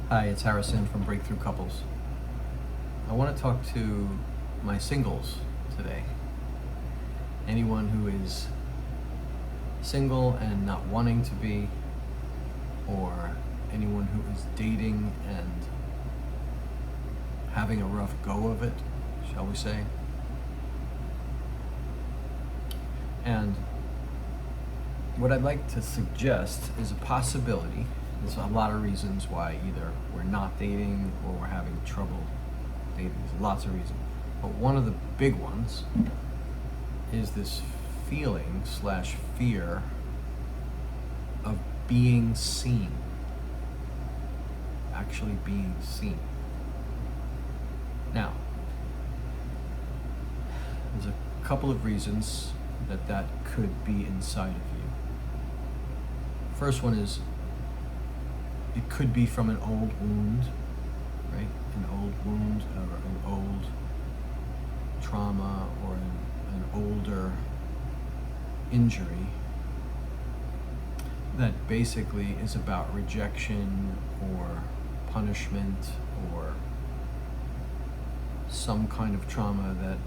Hi, it's Harrison from Breakthrough Couples. I want to talk to my singles today. Anyone who is single and not wanting to be, or anyone who is dating and having a rough go of it, shall we say. And what I'd like to suggest is a possibility. There's a lot of reasons why either we're not dating or we're having trouble dating. There's lots of reasons. But one of the big ones is this feeling / fear of being seen. Actually being seen. Now, there's a couple of reasons that could be inside of you. First one is it could be from an old wound, right? An old wound or an old trauma or an older injury that basically is about rejection or punishment or some kind of trauma that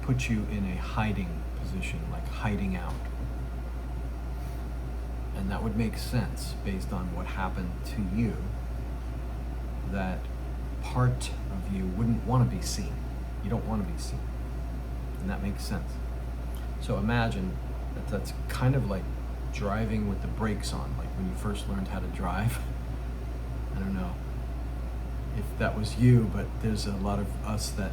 puts you in a hiding position, like hiding out. And that would make sense based on what happened to you, that part of you wouldn't want to be seen. You don't want to be seen. And that makes sense. So imagine that that's kind of like driving with the brakes on, like when you first learned how to drive. I don't know if that was you, but there's a lot of us that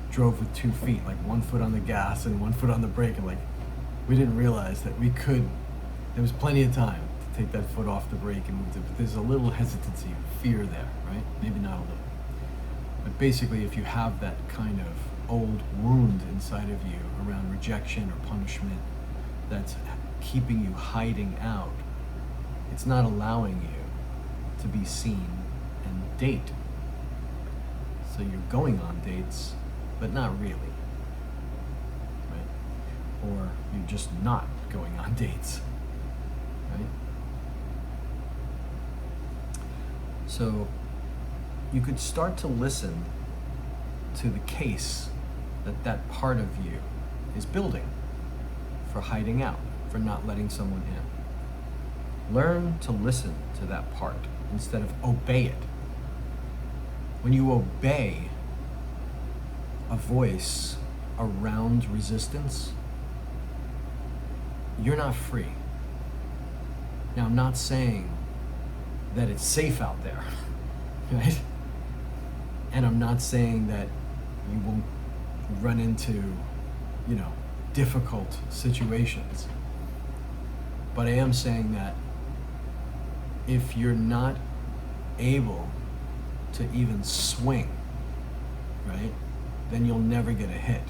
drove with 2 feet, like 1 foot on the gas and 1 foot on the brake, and like we didn't realize that we could. There was plenty of time to take that foot off the brake and move it, but there's a little hesitancy, fear there, right? Maybe not a little. But basically, if you have that kind of old wound inside of you around rejection or punishment that's keeping you hiding out, it's not allowing you to be seen and date. So you're going on dates, but not really, right? Or you're just not going on dates. Right? So you could start to listen to the case that part of you is building for hiding out, for not letting someone in. Learn to listen to that part instead of obey it. When you obey a voice around resistance, you're not free. Now, I'm not saying that it's safe out there, right? And I'm not saying that you won't run into, difficult situations. But I am saying that if you're not able to even swing, right, then you'll never get a hit.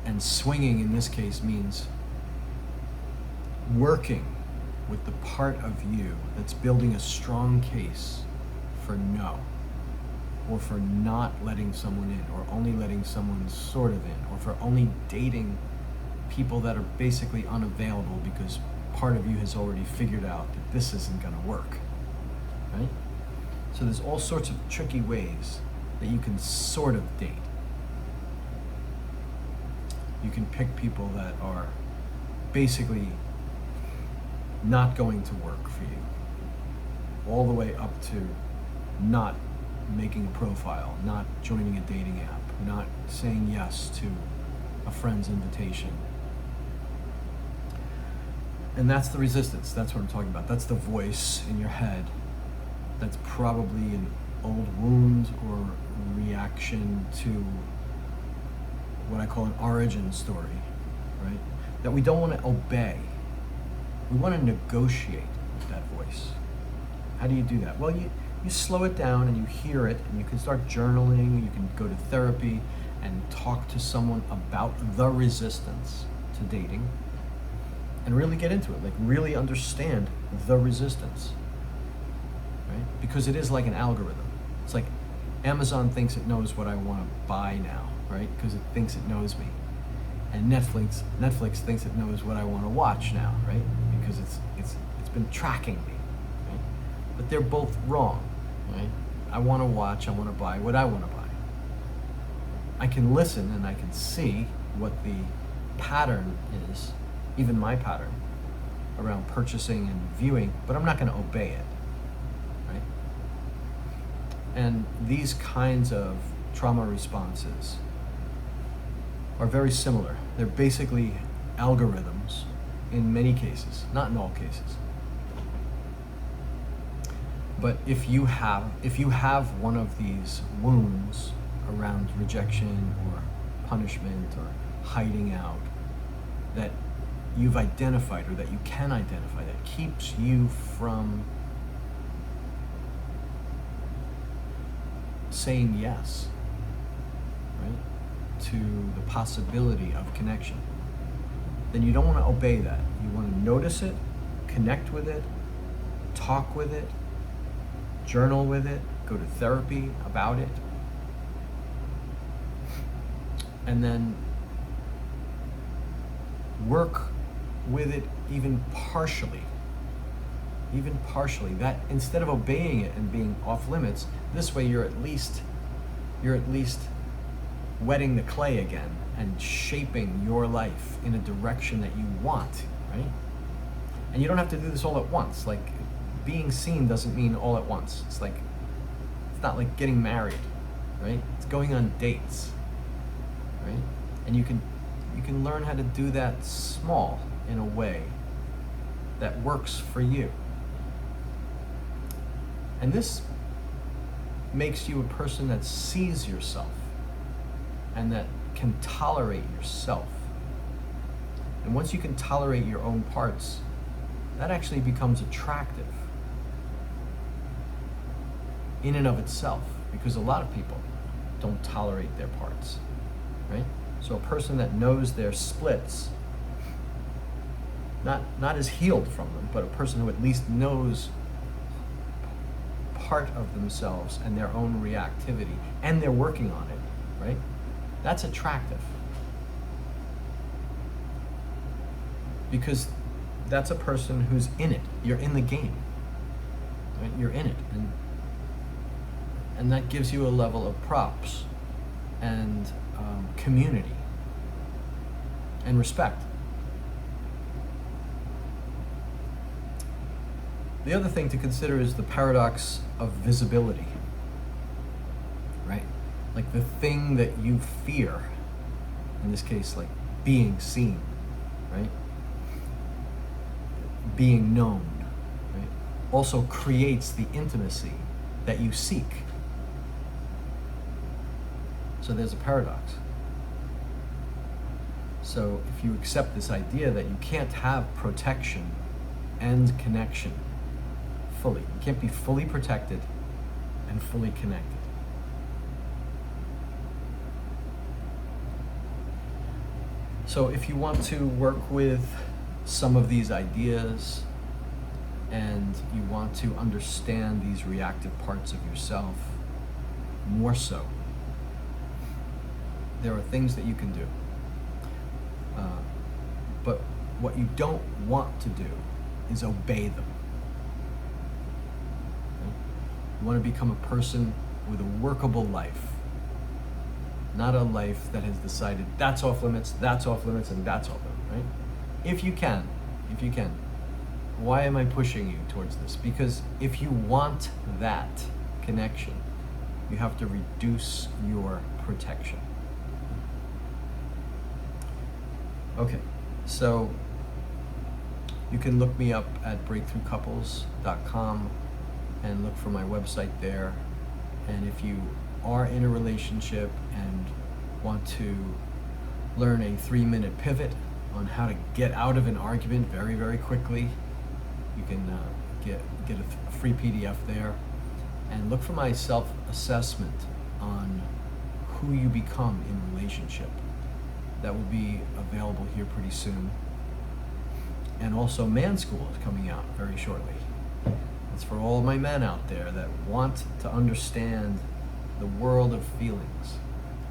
And swinging in this case means working with the part of you that's building a strong case for no, or for not letting someone in, or only letting someone sort of in, or for only dating people that are basically unavailable because part of you has already figured out that this isn't going to work, right? So there's all sorts of tricky ways that you can sort of date. You can pick people that are basically not going to work for you, all the way up to not making a profile, not joining a dating app, not saying yes to a friend's invitation. And that's the resistance. That's what I'm talking about. That's the voice in your head that's probably an old wound or reaction to what I call an origin story, right? That we don't want to obey. We want to negotiate with that voice. How do you do that? Well, you slow it down and you hear it, and you can start journaling, you can go to therapy and talk to someone about the resistance to dating and really get into it, like really understand the resistance, right? Because it is like an algorithm. It's like Amazon thinks it knows what I want to buy now, right? Because it thinks it knows me. And Netflix thinks it knows what I want to watch now, right? Because it's been tracking me, right? but they're both wrong, right? I want to watch, I want to buy what I want to buy. I can listen and I can see what the pattern is, even my pattern, around purchasing and viewing, but I'm not going to obey it, right? And these kinds of trauma responses are very similar. They're basically algorithms in many cases, not in all cases. But if you have one of these wounds around rejection or punishment or hiding out that you've identified or that you can identify that keeps you from saying yes, right, to the possibility of connection, then you don't want to obey that. You want to notice it, connect with it, talk with it, journal with it, go to therapy about it, and then work with it even partially, that instead of obeying it and being off limits, this way you're at least wetting the clay again and shaping your life in a direction that you want, right? And you don't have to do this all at once. Like, being seen doesn't mean all at once. It's not like getting married, right? It's going on dates, right? And you can learn how to do that small in a way that works for you. And this makes you a person that sees yourself and that can tolerate yourself. And once you can tolerate your own parts, that actually becomes attractive in and of itself, because a lot of people don't tolerate their parts, right? So a person that knows their splits, not as healed from them, but a person who at least knows part of themselves and their own reactivity, and they're working on it, right? That's attractive. Because that's a person who's in it. You're in the game, right? You're in it. And that gives you a level of props and community and respect. The other thing to consider is the paradox of visibility, right? Like the thing that you fear, in this case, like being seen, right? Being known, right? Also creates the intimacy that you seek. So there's a paradox. So if you accept this idea that you can't have protection and connection fully, you can't be fully protected and fully connected. So if you want to work with some of these ideas and you want to understand these reactive parts of yourself more so, there are things that you can do. But what you don't want to do is obey them. Okay? You want to become a person with a workable life, not a life that has decided that's off limits, and that's off limits, right? If you can. Why am I pushing you towards this? Because if you want that connection, you have to reduce your protection. Okay, so you can look me up at breakthroughcouples.com and look for my website there. And if you are in a relationship and want to learn a 3-minute pivot on how to get out of an argument very, very quickly, you can get a free PDF there. And look for my self-assessment on who you become in relationship. That will be available here pretty soon. And also Man School is coming out very shortly. It's for all my men out there that want to understand the world of feelings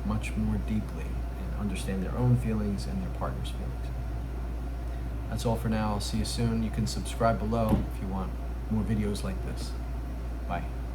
much more deeply and understand their own feelings and their partner's feelings. That's all for now. I'll see you soon. You can subscribe below if you want more videos like this. Bye.